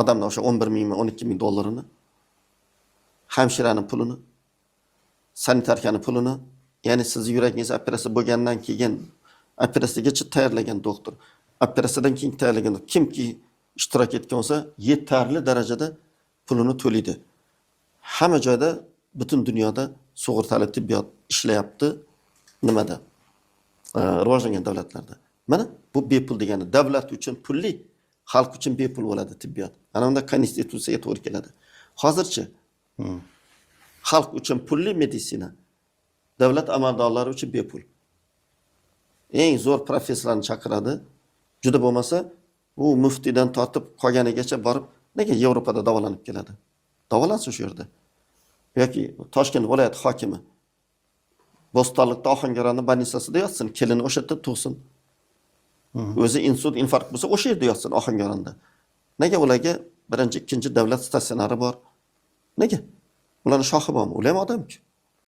Odamlar o'sha 11 mingmi, 12 ming dollarini, hamshiraning pulini, sanitarkaning pulini, ya'ni siz yuragingiz operatsiya bo'lgandan keyin operatsiyagacha tayyorlagan doktor, operatsiyadan keyin tayyorlagan kimki ishtirok etgan bo'lsa, yetarli darajada pulini to'laydi. Hamma joyda, butun dunyoda sug'urtali tibbiyot ishlayapti. Nimada? Rivojlangan davlatlarda. Mana bu bepul degani davlat uchun pulli, xalq uchun bepul bo'ladi tibbiyot. Ana unda konstitutsiyaga to'g'ri keladi. Hozirchi xalq uchun pulli meditsina, davlat amaldorlari uchun bepul. Eng zo'r professorlarni chaqiradi. Juda bo'lmasa, u muftidan tortib qolganigacha borib, nega Yevropada davolanib keladi? Davolansin shu yerda. Yoki Toshkent viloyat hokimi Bo'stonliqda Ohangaronning больницасida yotsin, kelini o'sha yerda tug'sin. O'zi insult, infarkt bo'lsa, o'sha yerda yotsin Ohangaronda. Nega ularga birinchi, ikkinchi davlat statsionari bor? Nega? Ularning shohi bormi? Ular ham odam-ku.